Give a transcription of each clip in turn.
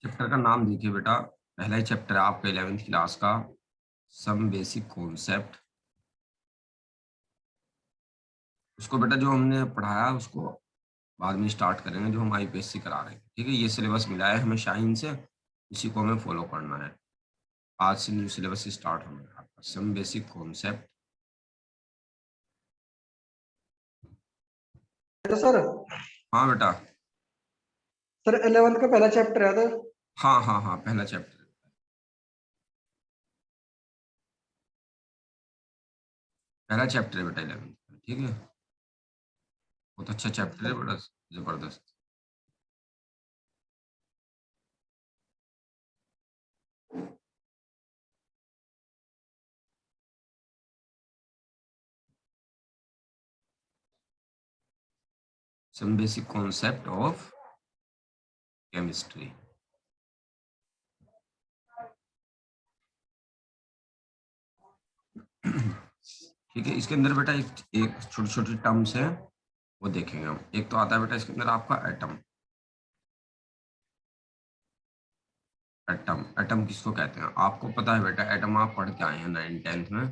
Chapter का नाम देखिए बेटा, पहला ही चैप्टर है आपका 11वीं क्लास का, सम बेसिक कॉन्सेप्ट। उसको बेटा जो हमने पढ़ाया उसको बाद में स्टार्ट करेंगे, जो हम आईपीएससी करा रहे हैं। ठीक है, ये सिलेबस मिला है हमें शाइन से, इसी को हमें फॉलो करना है। आज से न्यू सिलेबस स्टार्ट होने वाला है, सम बेसिक कॉन्सेप्ट। तो सर हाँ बेटा। सर 11th का पहला चैप्टर है तो हाँ हाँ हाँ, पहला चैप्टर, पहला चैप्टर है बेटा 11वीं का। ठीक है, बहुत अच्छा चैप्टर है, बड़ा जबरदस्त। Some basic concept of chemistry. ठीक है, इसके अंदर बेटा एक छोटी छोटी टर्म्स है, वो देखेंगे हम। एक तो आता है बेटा इसके अंदर आपका एटम। एटम, एटम किसको कहते हैं आपको पता है बेटा? एटम आप पढ़ के आए हैं 9th-10th में।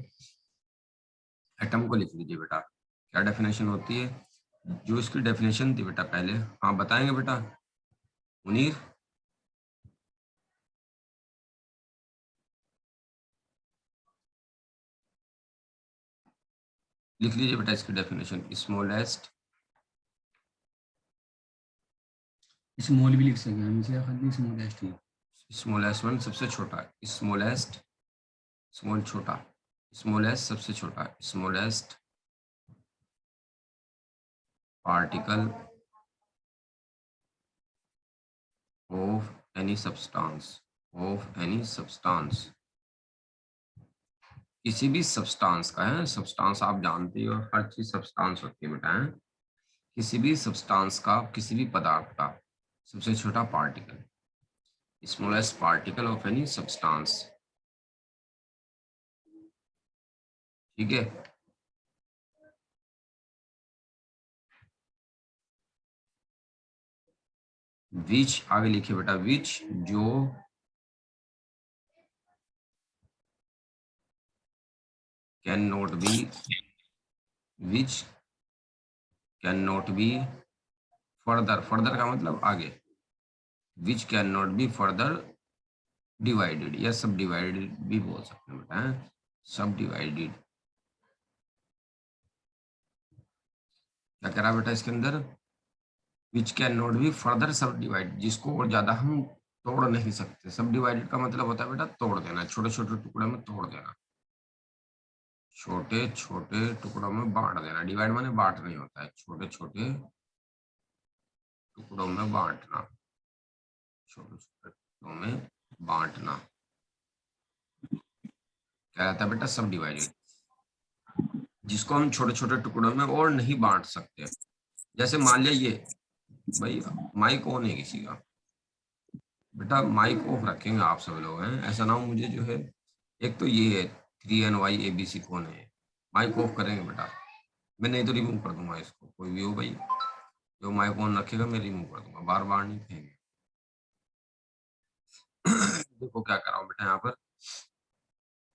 एटम को लिख लीजिए बेटा, क्या डेफिनेशन होती है, जो इसकी डेफिनेशन थी बेटा पहले। हाँ बताएंगे बेटा मुनीर? लिख लीजिए बेटा इसकी डेफिनेशन, स्मॉलेस्ट। स्मॉल भी लिख सकते हैं हम इसे, खाली स्मॉलेस्ट ही। स्मॉलेस्ट वन सबसे छोटा, स्मॉलेस्ट, स्मॉल छोटा, स्मॉलेस्ट सबसे छोटा, smallest particle of any substance, of any substance, किसी भी सब्सटेंस का है। सब्सटेंस आप जानते हो, हर चीज सब्सटेंस होती है बेटा है। किसी भी सब्सटेंस का, किसी भी पदार्थ का सबसे छोटा particle, smallest particle of any substance. ठीक है, विच आगे लिखिए बेटा, विच जो can not be, which can not be further, further का मतलब आगे, which can not be further divided, या सब डिवाइडेड भी बोल सकते हैं बेटा, सब डिवाइडेड। क्या कह रहा बेटा इसके अंदर? Which can not be further सब डिवाइड, जिसको और ज्यादा हम तोड़ नहीं सकते। सब डिवाइडेड का मतलब होता है बेटा तोड़ देना, छोटे छोटे टुकड़े में तोड़ देना, छोटे छोटे टुकड़ों में बांट देना। डिवाइड माने बांट नहीं होता है, छोटे छोटे टुकड़ों में बांटना, छोटे छोटे टुकड़ों में बांटना क्या रहता है बेटा? सब डिवाइडेड, जिसको हम छोटे छोटे टुकड़ों में और नहीं बांट सकते। जैसे मान लिया ये भाई, माइक ऑन है किसी का, बेटा माइक ऑफ रखेंगे आप सब लोग हैं, ऐसा ना हो मुझे जो है, एक तो ये है 3NY ABC कौन है, माइक ऑफ करेंगे बेटा, मैं नहीं तो रिमूव कर दूंगा इसको। कोई भी हो भाई, जो माइक ऑन रखेगा मैं रिमूव कर दूंगा, बार बार नहीं कहेंगे। देखो क्या कर रहा हूँ बेटा यहाँ पर,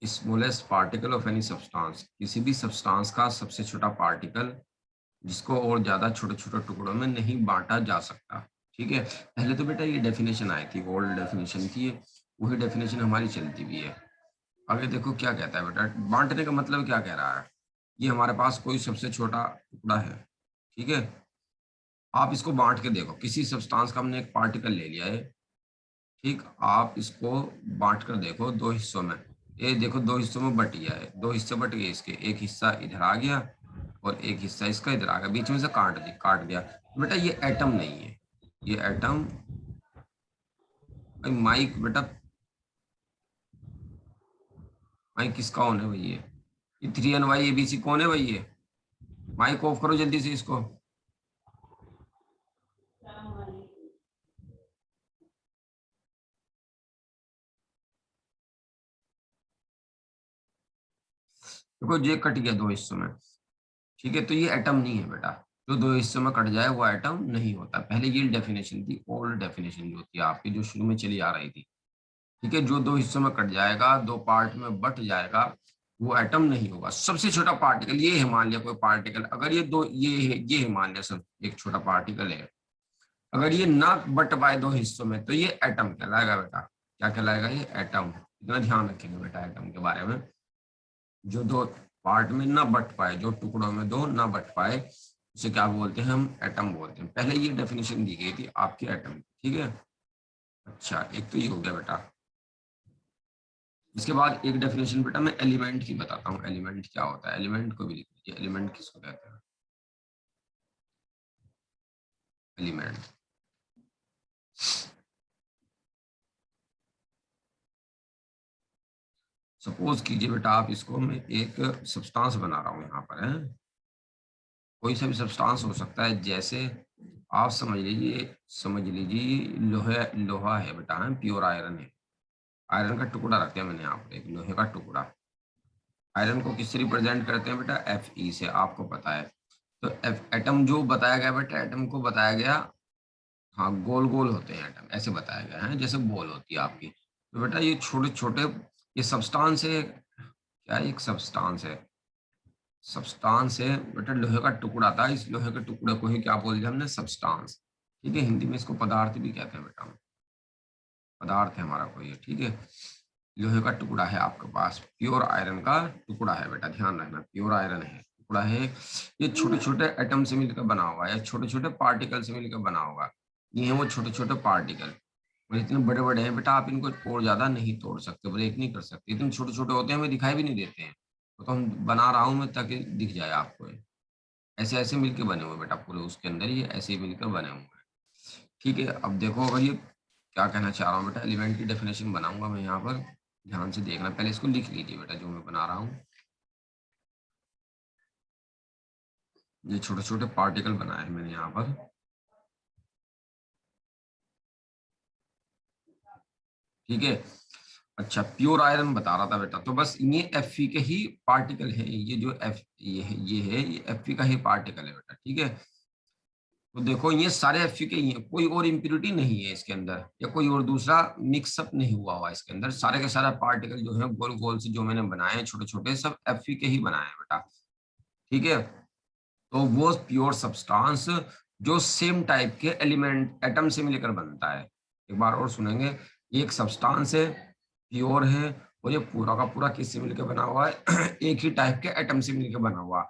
smallest particle of any substance, किसी भी सब्सटेंस का सबसे छोटा पार्टिकल, जिसको और ज्यादा छोटे छोटे टुकड़ों में नहीं बांटा जा सकता। ठीक है, पहले तो बेटा ये डेफिनेशन आई थी, ओल्ड डेफिनेशन थी, वही डेफिनेशन हमारी चलती भी है। आगे देखो क्या कहता है बेटा, बांटने का मतलब क्या कह रहा है, ये हमारे पास कोई सबसे छोटा टुकड़ा है। ठीक है, आप इसको बांट के देखो, किसी सब्सटेंस का हमने एक पार्टिकल ले लिया है, ठीक, आप इसको बांट कर देखो दो हिस्सों में, ये देखो दो हिस्सों में बट गया है, दो हिस्से बट गए इसके, एक हिस्सा इधर आ गया और एक हिस्सा इसका इधर आ गया, बीच में से काट दिया। तो बेटा ये एटम नहीं है, ये एटम, भाई माइक बेटा, माइक किसका ऑन है भाई? ये 3NY ABC कौन है भाई? ये माइक ऑफ करो जल्दी से इसको। देखो ये कट गया दो हिस्सों में। ठीक है, तो ये एटम नहीं है बेटा, जो दो हिस्सों में कट जाए वो एटम नहीं होता। पहले ये डेफिनेशन थी, ओल्ड डेफिनेशन जो थी आपकी, जो शुरू में चली आ रही थी, ठीक है। जो दो हिस्सों में कट जाएगा, दो पार्ट में बट जाएगा, वो एटम नहीं होगा। सबसे छोटा पार्टिकल ये है, मान लिया कोई पार्टिकल, अगर ये दो ये है मान लिया सब एक छोटा पार्टिकल है, अगर ये ना बट पाए दो हिस्सों में तो ये एटम कहलाएगा बेटा। क्या कहलाएगा? ये एटम। इतना ध्यान रखेंगे बेटा एटम के बारे में। जो दो पार्ट में ना बट पाए, जो टुकड़ों में दो ना बट पाए, उसे क्या बोलते हैं? हम एटम बोलते हैं। पहले ये डेफिनेशन दी गई थी आपके एटम की, ठीक है। अच्छा, एक तो ये हो गया बेटा। इसके बाद एक डेफिनेशन बेटा मैं एलिमेंट की बताता हूँ। एलिमेंट क्या होता है? एलिमेंट को भी लिख लीजिए। एलिमेंट किसको कहते हैं? एलिमेंट सपोज कीजिए बेटा, आप इसको मैं एक सब्सटेंस बना रहा हूँ यहाँ पर, है कोई सा भी सब्सटेंस हो सकता है। जैसे आप समझ लीजिए लोहा है बेटा, है प्योर आयरन है। आयरन का टुकड़ा रखते हैं मैंने यहाँ पर, एक लोहे का टुकड़ा। आयरन को किससे रिप्रेजेंट करते हैं बेटा? Fe से, आपको पता है। तो एटम जो बताया गया बेटा, एटम को बताया गया, हाँ गोल गोल होते हैं एटम, ऐसे बताया गया है, जैसे बॉल होती है आपकी। तो बेटा ये छोटे छोटे, ये सब्सटेंस है। क्या एक सब्सटेंस है? सब्सटेंस है बेटा, लोहे का टुकड़ा था, इस लोहे के टुकड़े को ही क्या बोल दिया हमने? सब्सटेंस। ठीक है, हिंदी में इसको पदार्थ भी कहते हैं बेटा, पदार्थ है हमारा कोई, ठीक है। लोहे का टुकड़ा है आपके पास, प्योर आयरन का टुकड़ा है बेटा, ध्यान रखना, प्योर आयरन है, टुकड़ा है। ये छोटे छोटे एटम से मिलकर बना हुआ है, या छोटे छोटे पार्टिकल से मिलकर बना होगा। ये है वो छोटे छोटे पार्टिकल, और इतने बड़े बड़े हैं बेटा, आप इनको और ज्यादा नहीं तोड़ सकते, ब्रेक नहीं कर सकते, इतने छोटे छोटे होते हैं, हमें दिखाई भी नहीं देते हैं। तो हम बना रहा हूँ मैं ताकि दिख जाए आपको। ऐसे ऐसे मिलकर बने हुए बेटा, पूरे उसके अंदर ये ऐसे ही मिलकर बने हुए हैं, ठीक है। अब देखो, अगर ये क्या कहना चाह रहा हूँ बेटा, एलिमेंट की डेफिनेशन बनाऊंगा मैं यहाँ पर, ध्यान से देखना। पहले इसको लिख लीजिए बेटा जो मैं बना रहा हूँ। ये छोटे छोटे पार्टिकल बनाए हैं मैंने यहाँ पर, ठीक है। अच्छा, प्योर आयरन बता रहा था बेटा, तो बस ये Fe के ही पार्टिकल है। ये जो ये Fe का ही पार्टिकल है बेटा, ठीक है। तो देखो ये सारे Fe के ही हैं, कोई और इम्प्योरिटी नहीं है इसके अंदर, या कोई और दूसरा मिक्सअप नहीं हुआ हुआ इसके अंदर। सारे के सारे पार्टिकल जो है गोल गोल से जो मैंने बनाए हैं छोटे छोटे, सब Fe के ही बनाए हैं बेटा, ठीक है। तो वो प्योर सब्सटेंस जो सेम टाइप के एलिमेंट एटम से मिलकर बनता है। एक बार और सुनेंगे, एक सब्सटेंस है, प्योर है, और ये पूरा का पूरा किससे मिलकर बना हुआ है? एक ही टाइप के एटम से मिलकर बना हुआ।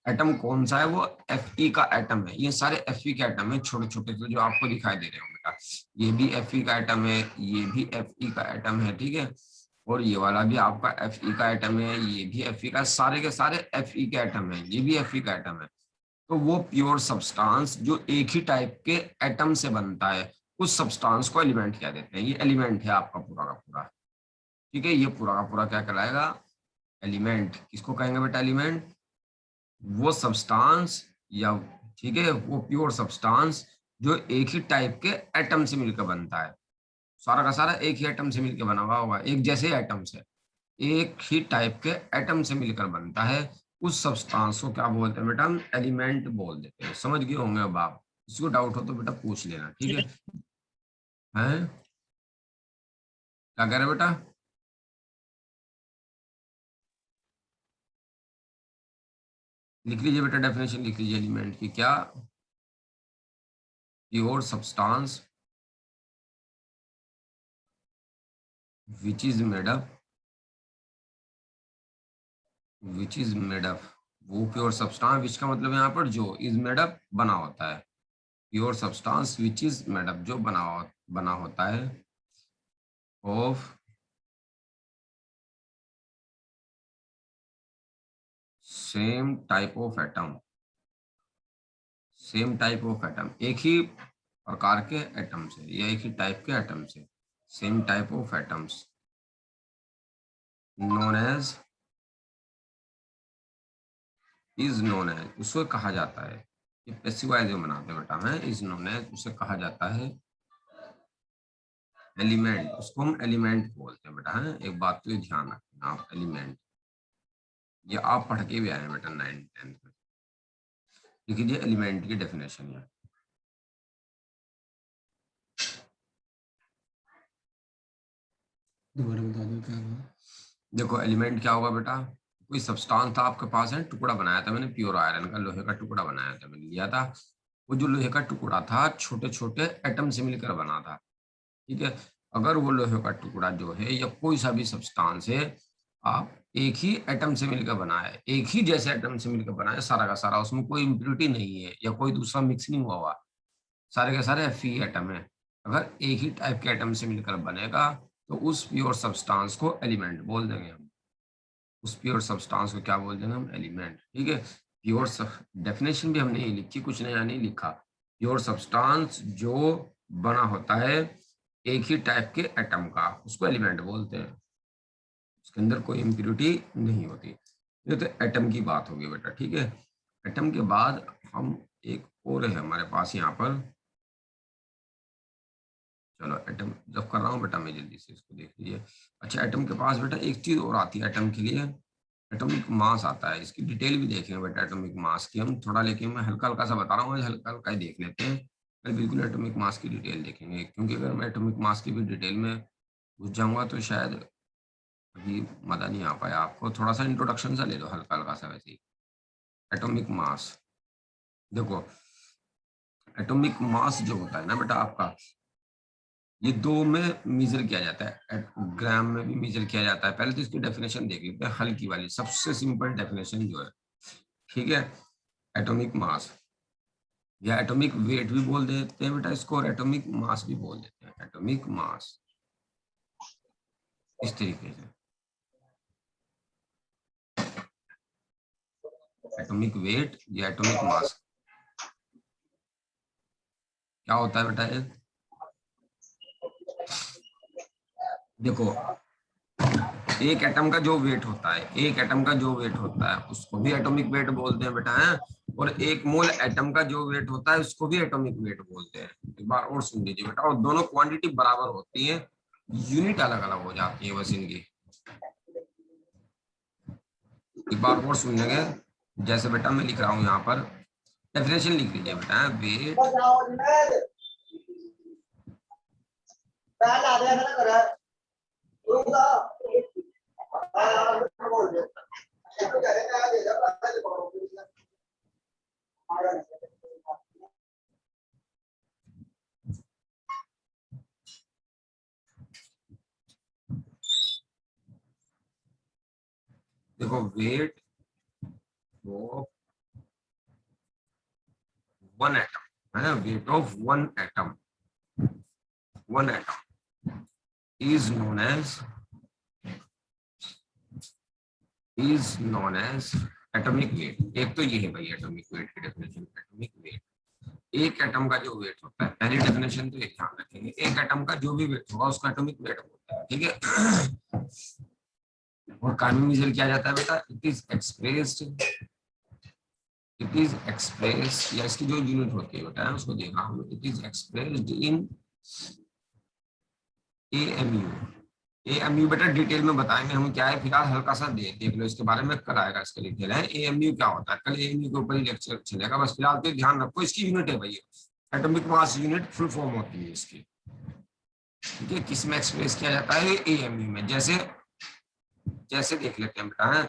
एटम कौन सा है? वो Fe का एटम है। ये सारे Fe के एटम है, छोटे छोटे से जो आपको दिखाई दे रहे हो बेटा। ये भी Fe का एटम है, ये भी Fe का एटम है, ठीक है। और ये वाला भी आपका Fe का एटम है, ये भी Fe का, सारे के सारे Fe के एटम है, ये भी Fe का एटम है। तो वो प्योर सब्सटेंस जो एक ही टाइप के एटम से बनता है, उस सब्सटेंस को एलिमेंट कह देते हैं। ये एलिमेंट है आपका पूरा का पूरा, ठीक है। ये पूरा का पूरा क्या कहलाएगा? एलिमेंट। किसको कहेंगे बेटा? एलिमेंट। वो सब्सटेंस, या ठीक है, वो प्योर सब्सटेंस जो एक ही टाइप के एटम से मिलकर बनता है। सारा का सारा एक ही एटम से मिलकर बना हुआ होगा, एक जैसे एटम से, एक ही टाइप के एटम से मिलकर बनता है। उस सब्सटेंस को क्या बोलते हैं बेटा? हम एलिमेंट बोल देते हैं। समझ गए होंगे अब आप? इसको डाउट हो तो बेटा पूछ लेना, ठीक है। हैं क्या कह रहे बेटा? लिख लीजिए बेटा, डेफिनेशन लिख लीजिए एलिमेंट की। क्या? Pure substance which is made up, which is made up, वो प्योर सब्सटेंस, विच का मतलब यहाँ पर जो, इज मेड अप बना होता है। Pure substance which is made up जो बना होता है, of same type of atom, same type of atom, एक ही प्रकार के एटम से, या एक ही टाइप के एटम से, same type of atoms, known as, is known as, उसको कहा जाता है। ये पैसिवाइज में बनाते हैं बेटा, है इज नोन एज, उसे कहा जाता है एलिमेंट। उसको हम एलिमेंट बोलते हैं बेटा, है। एक बात तो ध्यान रखना आप, एलिमेंट, ये आप पढ़ के भी आए बेटा 9th 10th में। लिख लीजिए एलिमेंट की डेफिनेशन है। दोबारा बता दो क्या हुआ। देखो एलिमेंट क्या होगा बेटा, कोई सब्सटेंस था आपके पास है, टुकड़ा बनाया था मैंने प्योर आयरन का, लोहे का टुकड़ा बनाया था मैंने, लिया था। वो जो लोहे का टुकड़ा था छोटे छोटे एटम से मिलकर बना था, ठीक है। अगर वो लोहे का टुकड़ा जो है या कोई सा भी सब्सटेंस है, आप एक ही एटम से मिलकर बना है, एक ही जैसे एटम से मिलकर बना है सारा का सारा, उसमें कोई इम्प्योरिटी नहीं है या कोई दूसरा मिक्स नहीं हुआ हुआ, सारे के सारे Fe एटम है। अगर एक ही टाइप के एटम से मिलकर बनेगा तो उस प्योर सब्सटेंस को एलिमेंट बोल देंगे हम। उस प्योर सब्सटेंस को क्या बोल देंगे हम, एलिमेंट, ठीक है। प्योर डेफिनेशन भी हमने ये लिखी, कुछ नया नहीं लिखा। प्योर सब्सटेंस जो बना होता है एक ही टाइप के एटम का, उसको एलिमेंट बोलते हैं, उसके अंदर कोई इम्प्योरिटी नहीं होती। ये तो एटम की बात होगी बेटा, ठीक है। एटम के बाद हम एक और है हमारे पास यहाँ पर, चलो एटम जब कर रहा हूँ बेटा मैं जल्दी से इसको देख लीजिए। अच्छा एटम के पास बेटा एक चीज और आती है एटम के लिए, एटॉमिक मास आता है। इसकी डिटेल भी देखेंगे बेटा एटॉमिक मास की हम थोड़ा, लेकिन मैं हल्का हल्का सा बता रहा हूँ, हल्का हल्का ही देख लेते हैं। कल बिल्कुल एटॉमिक मास की डिटेल देखेंगे, क्योंकि अगर मैं एटॉमिक मास की भी डिटेल में घुस जाऊंगा तो शायद अभी मजा नहीं आ पाया आपको। थोड़ा सा इंट्रोडक्शन सा ले लो हल्का हल्का सा वैसे ही। एटॉमिक मास, देखो एटॉमिक मास जो होता है ना बेटा आपका, ये दो में मेजर किया जाता है, ग्राम में भी मेजर किया जाता है। पहले तो इसकी डेफिनेशन देख लेते हैं, हल्की वाली सबसे सिंपल डेफिनेशन जो है, ठीक है। एटॉमिक मास या एटॉमिक वेट भी बोल देते हैं बेटा इसको, और एटॉमिक मास भी बोल देते हैं। एटॉमिक मास इस तरीके से, एटॉमिक वेट या एटॉमिक मास क्या होता है बेटा ये, देखो एक एटम का जो वेट होता है, एक एटम का जो वेट होता है उसको भी एटॉमिक वेट बोलते हैं बेटा है, और एक मोल एटम का जो वेट होता है उसको भी एटॉमिक वेट बोलते हैं। एक बार और सुन लीजिए बेटा, और दोनों क्वांटिटी बराबर होती है, यूनिट अलग अलग हो जाती है बस इनकी। एक बार और सुन लेंगे, जैसे बेटा मैं लिख रहा हूँ यहाँ पर, डेफिनेशन लिख लीजिए बेटा, वेट देखो वेट ऑफ वन एटम है, weight of one atom, one atom is known as atomic weight. एक तो ये है भाई एटॉमिक वेट की डेफिनेशन, एटॉमिक वेट एक एटम का जो वेट होता है, पहली डेफिनेशन तो एक ध्यान रखेंगे, एक एटम का जो भी वेट होगा उसका एटॉमिक वेट होता है, ठीक है। और कानून में मेजर किया जाता है बेटा, इट इज एक्सप्रेस्ड, या इसकी जो यूनिट होती है बेटा उसको देखा हम, it is expressed in AMU। AMU बेटा डिटेल में बताएंगे हम क्या है, फिलहाल हल्का सा देख लो इसके बारे में, कल आएगा इसका डिटेल है। AMU क्या होता है, कल AMU के ऊपर ही लेक्चर चलेगा, बस फिलहाल तो ध्यान रखो इसकी यूनिट है भाई, atomic mass unit full form होती है इसकी, ठीक है। किस में एक्सप्रेस किया जाता है, AMU में। जैसे जैसे देख लेते हैं बेटा है,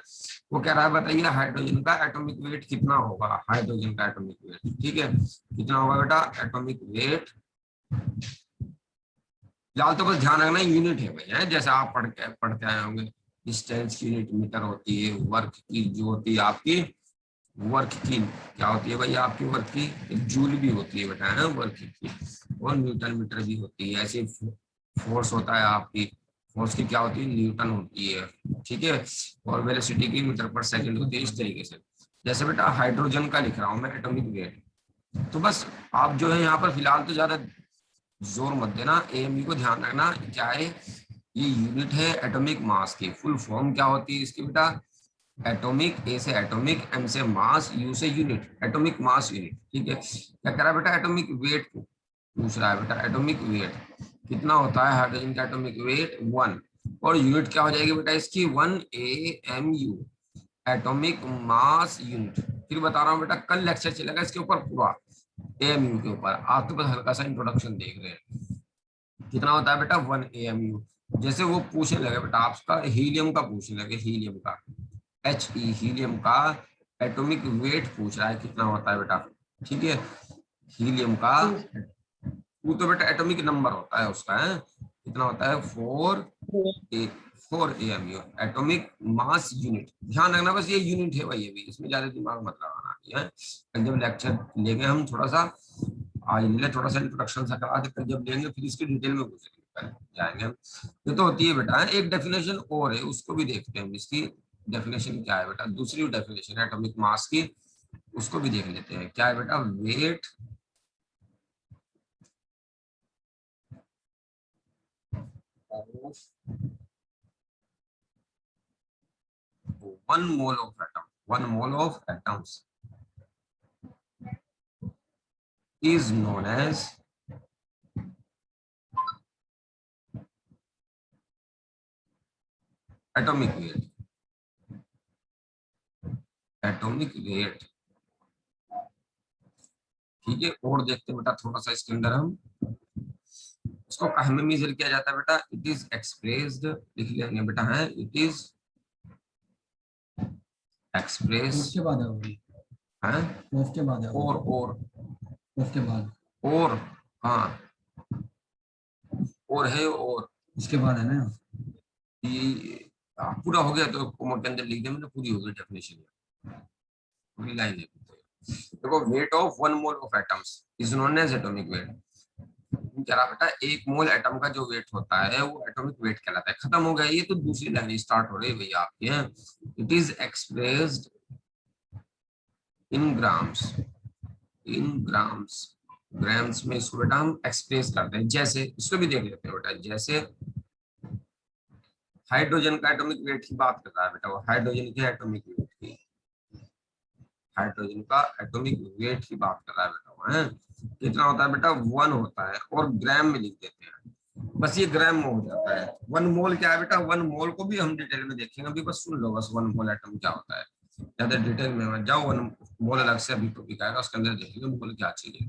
वो कह रहा है बताइए हाइड्रोजन का एटॉमिक वेट कितना होगा, हाइड्रोजन का एटॉमिक वेट, ठीक है, कितना होगा बेटा एटॉमिक वेट। फिलहाल तो बस ध्यान रखना यूनिट है भैया, जैसे आप पढ़ते आए होंगे, डिस्टेंस की यूनिट मीटर होती है, वर्क की जो होती है आपकी, वर्क की क्या होती है भैया आपकी, वर्क की एक जूल भी होती है बेटा है वर्क की, और न्यूटन मीटर भी होती है। ऐसे फोर्स होता है आपकी, फोर्स की क्या होती है, न्यूटन होती है, ठीक है। और वेलोसिटी की मीटर पर सेकंड होती है, इस तरीके से। जैसे बेटा हाइड्रोजन का लिख रहा हूँ मैं एटॉमिक वेट, तो बस आप जो है यहाँ पर फिलहाल तो ज्यादा जोर मत देना, AMU को ध्यान रखना क्या है, ये यूनिट है एटॉमिक मास की। फुल फॉर्म क्या होती है इसकी बेटा, एटॉमिक, A से एटॉमिक, M से मास, U से यूनिट, एटॉमिक मास यूनिट, ठीक है। क्या कह रहा है बेटा, एटॉमिक वेट पूछ रहा है बेटा, एटॉमिक वेट कितना होता है हाइड्रोजन का एटॉमिक वेट 1, और यूनिट क्या हो जाएगी बेटा इसकी 1 AMU, एटॉमिक मास यूनिट, फिर बता रहा हूँ बेटा, कल लेक्चर चलेगा इसके ऊपर पूरा AMU के ऊपर। आज तो बस हल्का सा इंट्रोडक्शन देख रहे हैं। कितना होता है बेटा 1 AMU। जैसे वो पूछने लगे बेटा आपका हीलियम का, पूछने लगे हीलियम का, He हीलियम का एटॉमिक वेट पूछ रहा है कितना होता है बेटा, ठीक है। हीलियम का वो तो बेटा एटॉमिक नंबर होता है उसका, है कितना होता है 4 AMU, एटॉमिक मास यूनिट। ध्यान रखना बस ये यूनिट है भाई, अभी इसमें ज्यादा दिमाग मत लगाना है। जब लेक्चर लेंगे हम थोड़ा सा, आज ले थोड़ा सा इंट्रोडक्शन सा करा के, जब लेंगे फिर इसकी डिटेल में कुछ जाएंगे हम। ये तो होती है बेटा, एक डेफिनेशन और है, उसको भी देखते हैं। इसकी डेफिनेशन क्या है बेटा, दूसरी डेफिनेशन है एटॉमिक मास की, उसको भी देख लेते हैं। क्या है बेटा, wait of 1 mole of atom, 1 mole of atoms is known as atomic weight, atomic weight, ठीक है। और देखते हैं बेटा थोड़ा सा इसके अंदर हम उसको कहाँ में मेजर किया जाता है बेटा, इट इज एक्सप्रेस्ड, लिख लेंगे बेटा, है इट इज एक्सप्रेस उसके बाद है वो भी, है उसके बाद है और उसके बाद और हाँ और है और इसके बाद है ना। ये पूरा हो गया तो कोमा के अंदर लिख दे, मतलब पूरी हो गई डेफिनेशन, पूरी लाइन है। देखो, weight of 1 mole of atoms is known as atomic weight. कह रहा बेटा 1 मोल एटम का जो वेट होता है वो एटॉमिक वेट कहलाता है। खत्म हो गया ये, तो दूसरी लाइन स्टार्ट हो रही है भैया आपकी, है it is expressed in grams, in grams, grams में इसको बेटा हम एक्सप्रेस करते हैं। जैसे इसको भी देख लेते हैं बेटा, जैसे हाइड्रोजन का एटॉमिक वेट की बात कर रहा है बेटा, वो हाइड्रोजन के एटॉमिक वेट की, हाइड्रोजन का एटॉमिक वेट की बात कर रहा है बेटा, वो है कितना होता है बेटा 1 होता है, और ग्राम में लिख देते हैं, बस ये ग्राम में हो जाता है। 1 मोल क्या है बेटा, 1 मोल को भी हम डिटेल में देखेंगे, अभी बस सुन लो बस 1 मोल एटम क्या होता है, ज्यादा डिटेल में मत जाओ। 1 मोल अलग से अभी टॉपिक आएगा, उसके अंदर देखेंगे मोल क्या चीज है।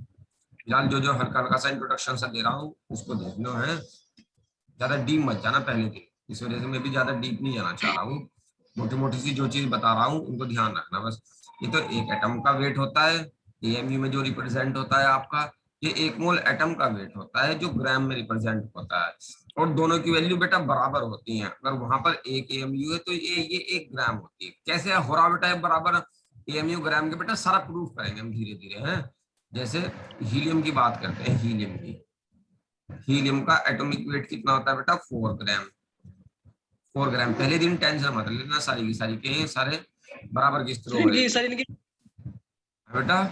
फिलहाल जो जो हल्का हल्का सा इंट्रोडक्शन सा दे रहा हूँ उसको देख लो, है ज्यादा डीप मत जाना पहले दिन, इस वजह से मैं भी ज्यादा डीप नहीं जाना चाह रहा हूँ। मोटी मोटी सी जो चीज बता रहा हूँ उनको ध्यान रखना बस। ये तो एक एटम का वेट होता है, AMU में जो रिप्रेजेंट होता है आपका, ये 1 मोल एटम का वेट होता है जो ग्राम में रिप्रेजेंट होता है, और दोनों की वैल्यू बेटा बराबर होती है। अगर वहां पर 1 AMU है तो ये 1 ग्राम होती है। कैसे हो रहा बेटा ये बराबर AMU ग्राम के, बेटा सारा प्रूफ करेंगे हम धीरे धीरे, है। जैसे हीलियम की बात करते हैं, हीलियम की, हीलियम का एटॉमिक वेट कितना होता है बेटा 4 ग्राम, 4 ग्राम। पहले दिन टेंशन मत लेना, सारी की सारी के सारे बराबर किस तरह हो रहे हैं सर इनकी बेटा।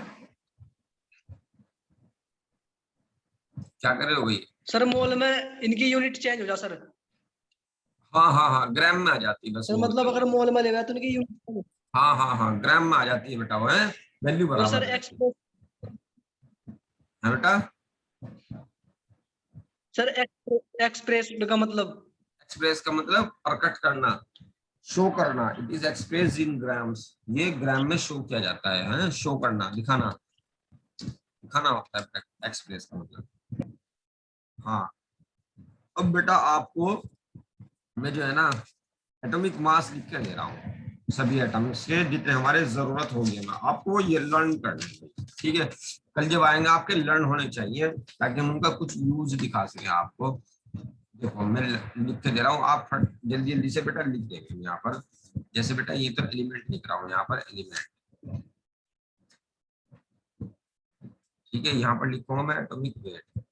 क्या कर रहे हो भाई, सर मोल में इनकी यूनिट चेंज हो जा सर। हाँ हाँ हाँ, ग्राम में आ जाती है बस सर वो मतलब होता अगर है। मोल में लेगा तो इनकी यूनिट, हाँ हाँ हाँ, ग्राम में आ जाती है बेटा, वो है वैल्यू और सर बराबर है एक्सप्रेस, बेटा। सर एक्सप्रेस का मतलब, एक्सप्रेस का मतलब प्रकट करना, शो करना, it is express in grams, ये ग्राम में शो किया जाता है, शो करना, दिखाना, दिखाना होता है एक्सप्रेस का मतलब। हाँ, अब बेटा आपको मैं जो है ना एटॉमिक मास लिख के दे रहा हूँ, सभी एटम्स के जितने हमारे जरूरत होगी ना, आपको ये लर्न करना है, ठीक है। कल जब आएंगे आपके लर्न होने चाहिए, ताकि हम उनका कुछ यूज दिखा सके आपको। देखो मैं लिख के दे रहा हूँ, आप जल्दी जल्दी से बेटा लिख देंगे यहाँ पर। जैसे बेटा ये तो एलिमेंट लिख रहा हूँ यहाँ पर, एलिमेंट, ठीक है। यहाँ पर लिखूंगा मैं एटॉमिक वेट,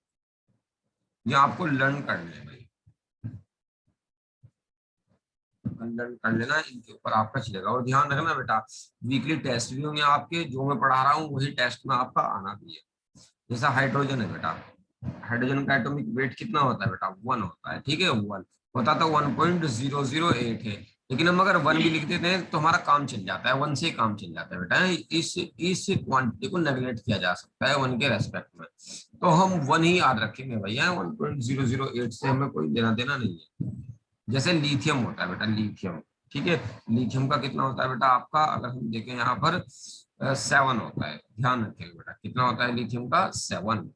ये आपको लर्न करना है भाई, लर्न कर लेना, इनके ऊपर आपका चलेगा। और ध्यान रखना बेटा, वीकली टेस्ट भी होंगे आपके, जो मैं पढ़ा रहा हूँ वही टेस्ट में आपका आना भी है। जैसा हाइड्रोजन है बेटा, हाइड्रोजन का एटॉमिक वेट कितना होता है बेटा 1 होता है, ठीक है। 1 होता तो 1.008 है, लेकिन हम अगर 1 भी लिख देते हैं तो हमारा काम चल जाता है, 1 से काम चल जाता है बेटा। इस क्वांटिटी को नेगलेक्ट किया जा सकता है 1 के रेस्पेक्ट में, तो हम 1 ही याद रखेंगे भैया, 1.008 से हमें कोई देना देना नहीं है। जैसे लिथियम होता है बेटा, लिथियम, ठीक है। लिथियम का कितना होता है बेटा आपका, अगर हम देखें यहाँ पर 7 होता है, ध्यान रखिएगा बेटा। कितना होता है लिथियम का? 7।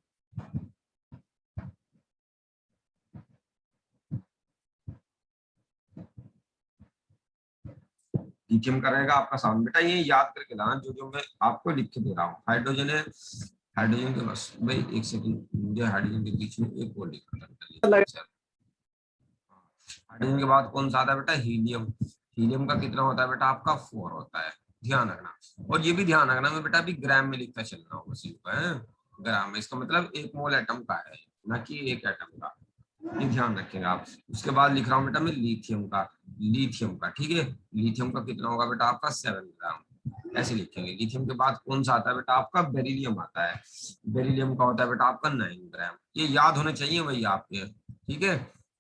लिथियम का रहेगा आपका 7। बेटा ये याद करके लाना जो जो मैं आपको लिख के दे रहा हूँ। हाइड्रोजन है, हाइड्रोजन के बस भाई एक सेकंड, मुझे हाइड्रोजन के बीच में एक और लिखना था। हाइड्रोजन के बाद कौन सा आता है बेटा? हीलियम। हीलियम का कितना होता है बेटा? आपका 4 होता है, ध्यान रखना। और ये भी ध्यान रखना मैं बेटा अभी ग्राम में लिखता चल रहा हूँ बस है, ग्राम में। इसका मतलब 1 मोल एटम का है, ना कि 1 एटम का, ये ध्यान रखेंगे आप। उसके बाद लिख रहा हूँ बेटा मैं लिथियम का, लिथियम का, ठीक है। लिथियम का कितना होगा बेटा? आपका 7 ग्राम, ऐसे लिखेंगे। लिथियम के बाद कौन सा आता है बेटा? आपका बेरिलियम आता है। बेरिलियम का होता है बेटा आपका 9 ग्राम। ये याद होने चाहिए भाई आपके, ठीक है।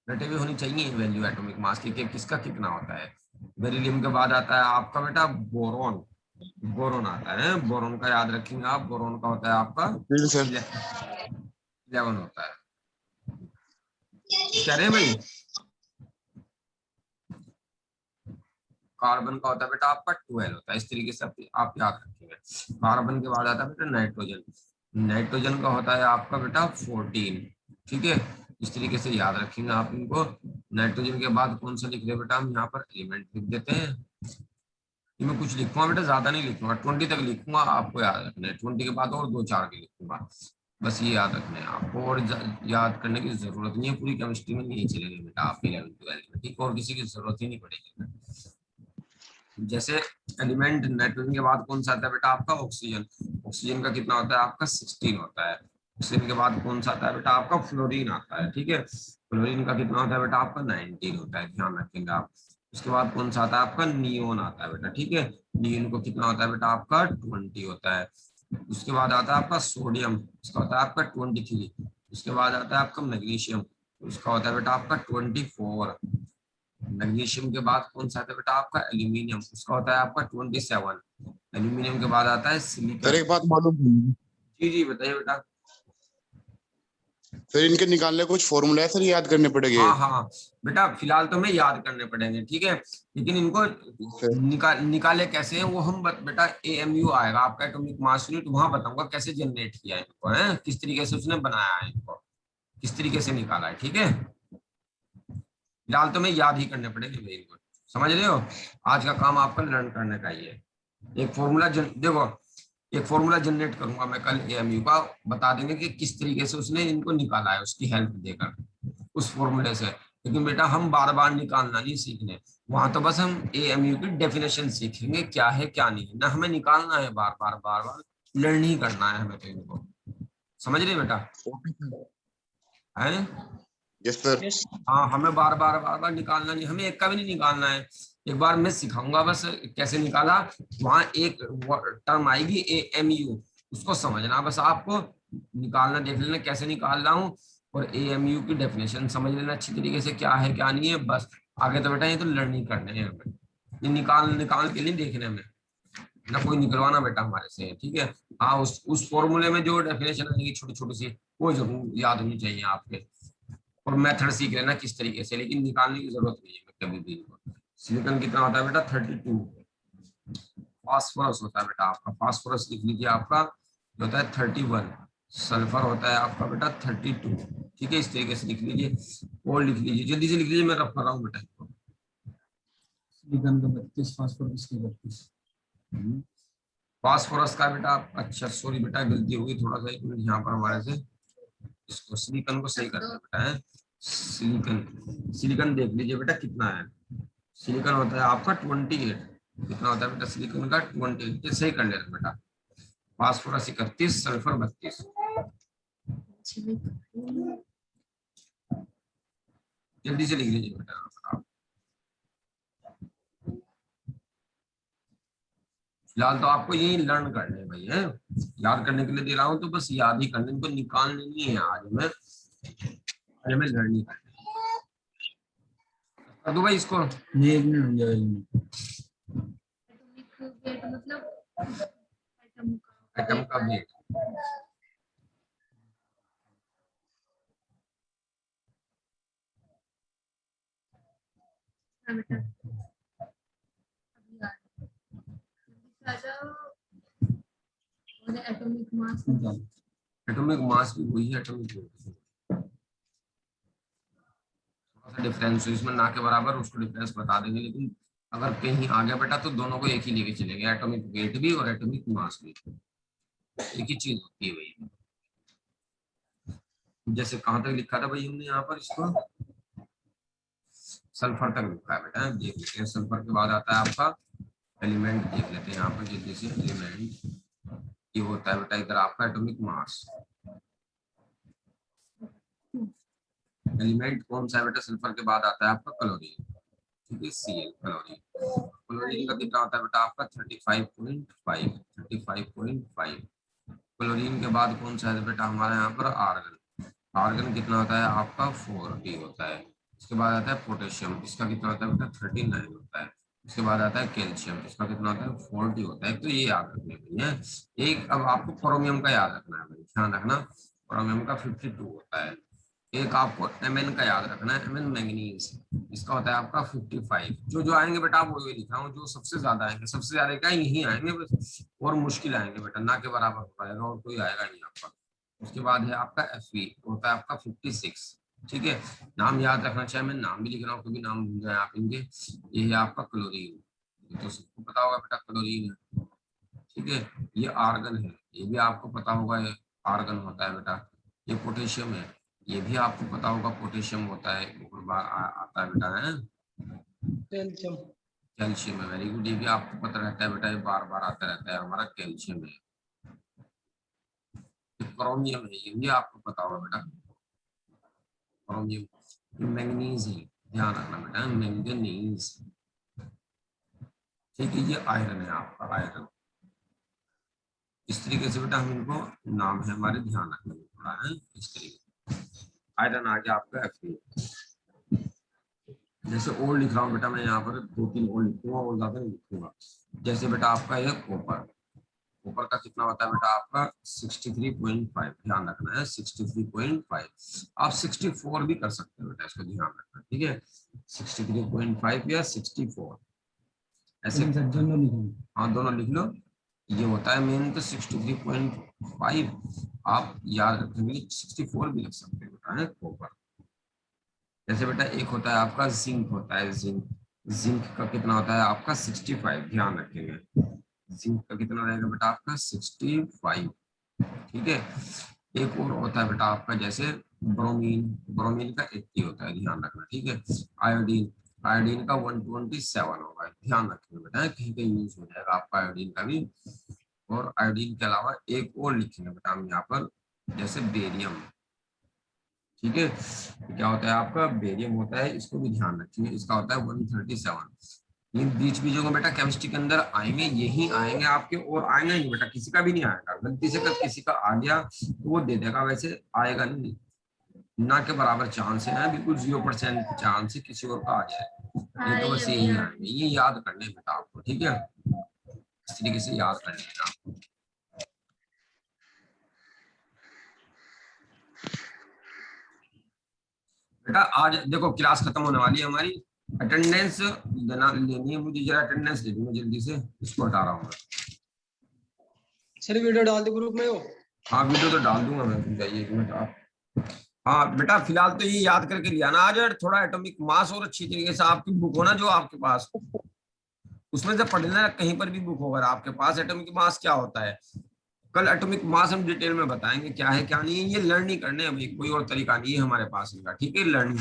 रटे हुए होनी चाहिए वैल्यू एटॉमिक मास की किसका कितना होता है। बेरिलियम के बाद आता है आपका बेटा बोरॉन। बोरॉन आता है, बोरॉन का याद रखेंगे आप। बोरॉन का होता है आपका जी सर। 11 होता है। कह रहे हैं भाई। कार्बन का होता है बेटा आपका 12 होता है। इस तरीके से आप याद रखेंगे। कार्बन के बाद आता है बेटा नाइट्रोजन। नाइट्रोजन का होता है आपका बेटा 14, ठीक है। इस तरीके से याद रखेंगे आप इनको। नाइट्रोजन के बाद कौन सा लिख रहे हैं बेटा? हम यहाँ पर एलिमेंट लिख देते हैं। मैं कुछ लिखूंगा बेटा, ज्यादा नहीं लिखूंगा, 20 तक लिखूंगा, आपको याद रखना है। 20 के बाद और 2-4 के लिखूंगा, बस ये याद रखना है आपको। और याद करने की जरूरत नहीं है, पूरी केमिस्ट्री में नहीं चलेगी बेटा आपके 11th-12 में, ठीक है। और किसी की जरूरत ही नहीं पड़ेगी। जैसे एलिमेंट नाइट्रोजन के बाद कौन सा आता है बेटा? आपका ऑक्सीजन। ऑक्सीजन का कितना होता है? आपका 16 होता है। ऑक्सीजन के बाद कौन सा आता है बेटा? आपका फ्लोरीन आता है, ठीक है। फ्लोरीन का कितना होता है बेटा? आपका 19 होता है, ध्यान रखेंगे आप। उसके बाद कौन सा आता है? आपका नियोन आता है बेटा, ठीक है। नियोन को कितना होता है बेटा? आपका 20 होता है। उसके बाद आता है आपका सोडियम, उसका होता है आपका 23। उसके बाद आता है आपका मैग्नीशियम, उसका होता है बेटा आपका 24। मैग्नीशियम के बाद कौन सा आता है बेटा? आपका एल्यूमिनियम, उसका होता है आपका 27। एल्यूमिनियम के बाद आता है सर सिलिकॉन। एक बात मालूम है, जी जी बताइए बेटा। सर इनके निकालने कुछ फॉर्मूला है सर, याद करने पड़ेंगे? हाँ हाँ बेटा फिलहाल तो हमें याद करने पड़ेंगे, ठीक है। लेकिन इनको सर निकाले कैसे हैं वो हम बेटा एएमयू आएगा आपका एटॉमिक मास यूनिट, वहां बताऊंगा कैसे जनरेट किया है इनको, है किस तरीके से उसने बनाया है इनको, किस तरीके से निकाला है, ठीक है। फिलहाल तो हमें याद ही करने पड़ेंगे भाई इनको, समझ रहे हो। आज का काम आपका लर्न करने का ही है। एक फॉर्मूला देखो, एक फॉर्मूला जनरेट करूंगा मैं कल एएमयू का, बता देंगे कि किस तरीके से उसने इनको निकाला है उसकी हेल्प देकर उस फॉर्मूले से। लेकिन बेटा हम बार बार निकालना नहीं सीखने, वहां तो बस हम एएमयू की डेफिनेशन सीखेंगे क्या है क्या नहीं है, ना हमें निकालना है बार बार बार बार, लर्न ही करना है हमें तो इनको, समझ रहे बेटा ओके सर। है। Yes sir. हाँ हमें बार बार निकालना नहीं, हमें एक का भी नहीं निकालना है। एक बार मैं सिखाऊंगा बस कैसे निकाला, वहां एक टर्म आएगी एएमयू, उसको समझना बस आपको, निकालना देख लेना कैसे निकाल रहा हूँ, और एएमयू की डेफिनेशन समझ लेना अच्छी तरीके से क्या है क्या नहीं है, बस आगे तो बेटा ये तो लर्निंग करने हैं हमें, ये निकाल निकाल के नहीं देखने हमें, ना कोई निकलवाना बेटा हमारे से, ठीक है। हाँ उस फॉर्मूले में जो डेफिनेशन आएगी छोटी छोटी सी, वो जरूर याद होनी चाहिए आपके, और मेथड सीख लेना किस तरीके से, लेकिन निकालने की जरूरत नहीं है कभी भी। सिलिकॉन कितना होता है बेटा? 32। फास्फोरस होता है बेटा आपका, फास्फोरस लिख लीजिए आपका जो होता है 31। सल्फर होता है आपका बेटा 32, ठीक है। इस तरीके से लिख लीजिए और लिख लीजिए, जल्दी से लिख लीजिए, मैं रफ कर रहा हूँ बेटा इसको। सिलिकॉन का 32, फास्फोरस का 32। फास्फोरस का बेटा, अच्छा सॉरी बेटा गलती हुई थोड़ा सा, एक मिनट यहाँ पर हमारे से, इसको सिलिकॉन को सही करना बेटा है। सिलिकॉन, सिलिकॉन देख लीजिए बेटा कितना है। सिलिकॉन होता है आपका 28। कितना होता है बेटा सिलिकॉन का? 28, ये सही कर लेना बेटा। Phosphorus 31, sulphur 32। जल्दी से लिख लीजिए बेटा आप। फिलहाल तो आपको यही लर्न करने हैं भाई, है याद करने के लिए दे रहा हूँ तो बस याद ही करने, इनको निकालने नहीं है आज हमें लर्निंग करनी है। कर दूं भाई इसको? ये 1 मिनट हो गया, 1 मिनट। एटॉमिक वेट मतलब एटम का वेट, बेटा अभी आ जाओ। एटॉमिक मास एटॉमिक मास भी वही है, एटॉमिक वेट थोड़ा सा डिफरेंस है इसमें, ना के बराबर उसको डिफरेंस बता देंगे, लेकिन अगर कहीं आ गया बेटा तो दोनों को एक ही लेके चलेंगे, एटॉमिक वेट भी और एटॉमिक मास भी एक ही चीज होती है भाई। जैसे कहां तक लिखा था भाई हमने यहाँ पर इसको, सल्फर तक लिखा है बेटा, देख लेते हैं। सल्फर के बाद आता है आपका एलिमेंट, देख लेते हैं यहाँ पर जल्दी से। एलिमेंट ये होता है बेटा इधर आपका एटॉमिक मास। एलिमेंट कौन सा है बेटा, सल्फर के बाद आता है आपका क्लोरीन, ठीक है, Cl क्लोरीन। क्लोरीन का कितना होता है बेटा आपका 35.5, 35.5। क्लोरीन के बाद कौन सा है बेटा हमारा यहाँ पर आर्गन। आर्गन कितना होता है आपका 40 होता है। इसके बाद आता है पोटेशियम, इसका कितना होता है बेटा 39 होता है। इसके बाद आता है कैल्शियम, इसका कितना होता है 40 होता है। तो ये याद रखने के लिए एक, अब आपको क्रोमियम का याद रखना है भाई, ध्यान रखना, क्रोमियम का 52 होता है। एक आपको Mn का याद रखना है, Mn मैंगनीज, इसका होता है आपका 55। जो आएंगे बेटा आप वही लिख रहा हूँ, जो सबसे ज्यादा आएंगे, सबसे ज्यादा क्या यही आएंगे बस, और मुश्किल आएंगे बेटा, ना के बराबर हो पाएगा और कोई आएगा नहीं आपका। उसके बाद है आपका Fe, होता है आपका 56, ठीक है। नाम याद रखना चाहिए, मैं नाम भी लिख रहा हूँ, कभी नाम भूल जाए आप इनके। ये है आपका क्लोरीन, तो सबको पता होगा बेटा क्लोरीन है, ठीक है। ये आर्गन है, ये भी आपको पता होगा, ये आर्गन होता है बेटा। ये पोटेशियम है, ये भी आपको पता होगा पोटेशियम होता है, बहुत बार आता है बेटा, है कैल्शियम। कैल्शियम है, वेरी गुड, ये भी आपको पता रहता है बेटा, ये बार बार आता रहता है हमारा, कैल्शियम है। क्रोमियम है, ये भी आपको पता होगा बेटा, क्रोमियम। मैंगनीज है, ध्यान रखना बेटा, मैंगनीज, ठीक है। ये आयरन है आपका, आयरन। इस तरीके से बेटा हम इनको नाम है हमारे ध्यान रखने में थोड़ा है, इस तरीके। आयरन आ गया आपका Fe। जैसे और लिख रहा हूँ बेटा मैं यहाँ पर 2-3 और लिखूंगा, और ज्यादा नहीं लिखूंगा। जैसे बेटा आपका ये कॉपर, कॉपर का कितना होता है बेटा आपका 63.5, ध्यान रखना है 63.5। आप 64 भी कर सकते हो बेटा, इसको ध्यान रखना, ठीक है, 63.5 या 64 ऐसे दोनों लिखो। हाँ दोनों लिख लो। ये होता है मेन तो 63.5, आप याद रखेंगे 64 भी लिख सकते हो बेटा, है कॉपर। जैसे बेटा एक होता है आपका जिंक, होता है जिंक, जिंक का कितना होता है आपका 65, ध्यान रखेंगे, जिंक का कितना रहेगा बेटा आपका 65, ठीक है। एक और होता है बेटा आपका जैसे ब्रोमीन, ब्रोमीन का 80 होता है, ध्यान रखना, ठीक है। आयोडीन, आयोडीन का 127 होगा, ध्यान रखेंगे बेटा, कहीं कहीं यूज हो जाएगा आपका आयोडीन का भी। और आयोडीन के अलावा एक और लिखेंगे बेटा हम यहाँ पर, जैसे बेरियम, ठीक है। क्या होता है आपका बेरियम होता है, इसको भी ध्यान रखेंगे, इसका होता है 137। ये बीच बीचों को बेटा केमिस्ट्री के अंदर आएंगे, यही आएंगे आपके, और आएंगे नहीं बेटा, किसी का भी नहीं आएगा। गलती से अगर किसी का आ गया तो वो दे देगा, वैसे आएगा नहीं, ना के बराबर चांस है, बिल्कुल 0% चांस है किसी और का आ जाए, नहीं तो बस यही आएंगे। ये याद करने बेटा आपको, ठीक है, इस तरीके से याद कर लेना आपको। बेटा आज देखो क्लास खत्म होने वाली है हमारी, अटेंडेंस देना लेनी है मुझे, जरा अटेंडेंस दे दूंगा जल्दी से, इसको हटा रहा हूँ सर वीडियो डाल दो ग्रुप में हो। हाँ वीडियो तो डाल दूंगा मैं, तुम जाइए 1 मिनट आप। हाँ बेटा फिलहाल तो ये याद करके लिया ना आज, थोड़ा एटॉमिक मास और अच्छी तरीके से आपकी बुक हो ना जो आपके पास, उसमें से पढ़ना, कहीं पर भी बुक होगा आपके पास, एटॉमिक मास क्या होता है, कल एटॉमिक मास हम डिटेल में बताएंगे क्या है क्या नहीं है। ये लर्न नहीं करने, अभी कोई और तरीका नहीं है हमारे पास इनका, ठीक है, लर्निंग